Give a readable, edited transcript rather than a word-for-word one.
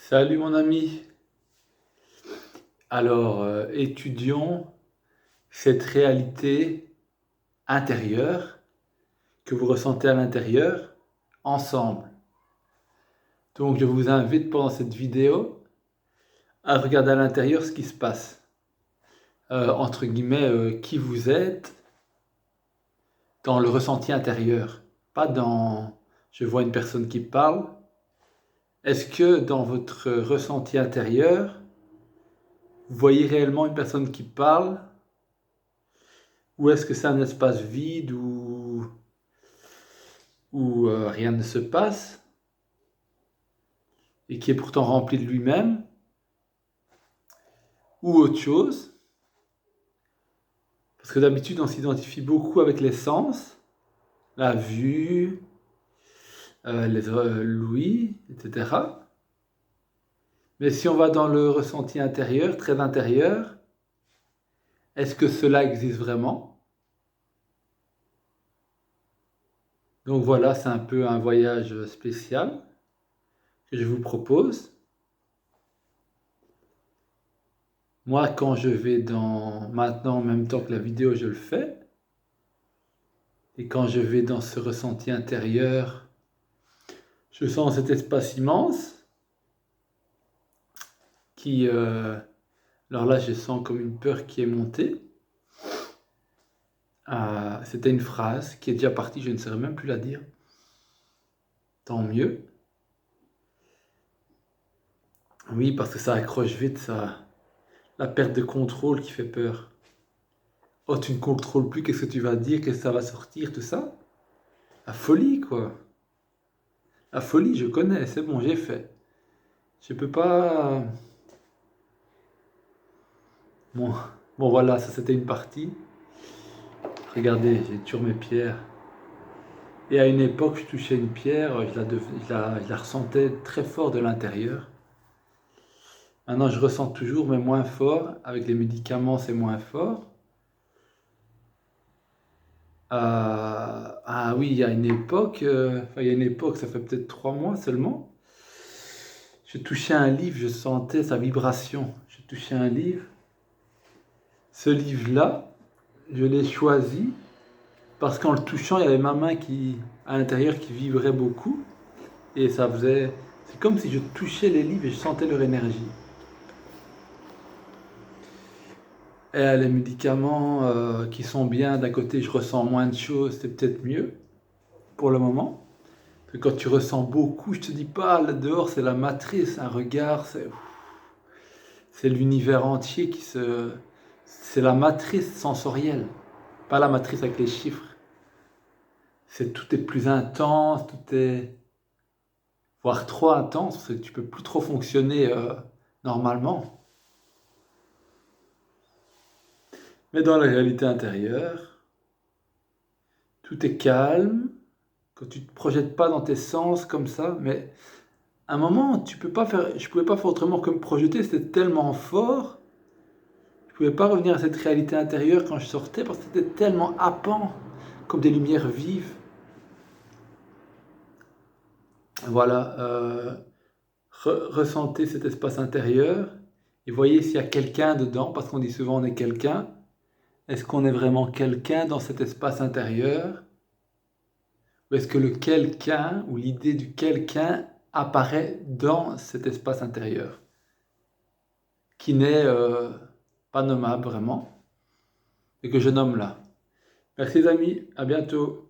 Salut mon ami. Alors, étudions cette réalité intérieure que vous ressentez à l'intérieur ensemble. Donc, je vous invite pendant cette vidéo à regarder à l'intérieur ce qui se passe. Entre guillemets, qui vous êtes dans le ressenti intérieur. Pas dans je vois une personne qui parle. Est-ce que dans votre ressenti intérieur, vous voyez réellement une personne qui parle? Ou est-ce que c'est un espace vide où rien ne se passe et qui est pourtant rempli de lui-même? Ou autre chose? Parce que d'habitude, on s'identifie beaucoup avec les sens, la vue, les l'ouïe, etc. Mais si on va dans le ressenti intérieur, très intérieur, est-ce que cela existe vraiment? Donc voilà, c'est un peu un voyage spécial que je vous propose. Moi, quand je vais maintenant, en même temps que la vidéo, je le fais. Et quand je vais dans ce ressenti intérieur, je sens cet espace immense qui... alors là, je sens comme une peur qui est montée. C'était une phrase qui est déjà partie, je ne saurais même plus la dire. Tant mieux. Oui, parce que ça accroche vite, la perte de contrôle qui fait peur. Oh, tu ne contrôles plus, qu'est-ce que tu vas dire, qu'est-ce que ça va sortir, tout ça? La folie, quoi. La folie, je connais, c'est bon, j'ai fait. Je peux pas... Bon, bon voilà, ça c'était une partie. Regardez, j'ai toujours mes pierres. Et à une époque, je touchais une pierre, je la ressentais très fort de l'intérieur. Maintenant, je ressens toujours, mais moins fort. Avec les médicaments, c'est moins fort. Ah oui, il y a une époque, ça fait peut-être 3 mois seulement. Je touchais un livre, je sentais sa vibration. Je touchais un livre. Ce livre-là, je l'ai choisi parce qu'en le touchant, il y avait ma main à l'intérieur qui vibrait beaucoup. Et ça faisait... C'est comme si je touchais les livres et je sentais leur énergie. Et les médicaments qui sont bien, d'un côté je ressens moins de choses, c'est peut-être mieux pour le moment. Parce que quand tu ressens beaucoup, je te dis pas, là dehors c'est la matrice, un regard, c'est l'univers entier qui se... C'est la matrice sensorielle, pas la matrice avec les chiffres. Tout est plus intense, tout est... voire trop intense, parce que tu peux plus trop fonctionner normalement. Mais dans la réalité intérieure, tout est calme, quand tu ne te projettes pas dans tes sens comme ça, mais à un moment, je pouvais pas faire autrement que me projeter, c'était tellement fort, je pouvais pas revenir à cette réalité intérieure quand je sortais, parce que c'était tellement happant, comme des lumières vives. Voilà, ressentez cet espace intérieur, et voyez s'il y a quelqu'un dedans, parce qu'on dit souvent on est quelqu'un. Est-ce qu'on est vraiment quelqu'un dans cet espace intérieur? Ou est-ce que le quelqu'un ou l'idée du quelqu'un apparaît dans cet espace intérieur qui n'est pas nommable vraiment et que je nomme là. Merci les amis, à bientôt.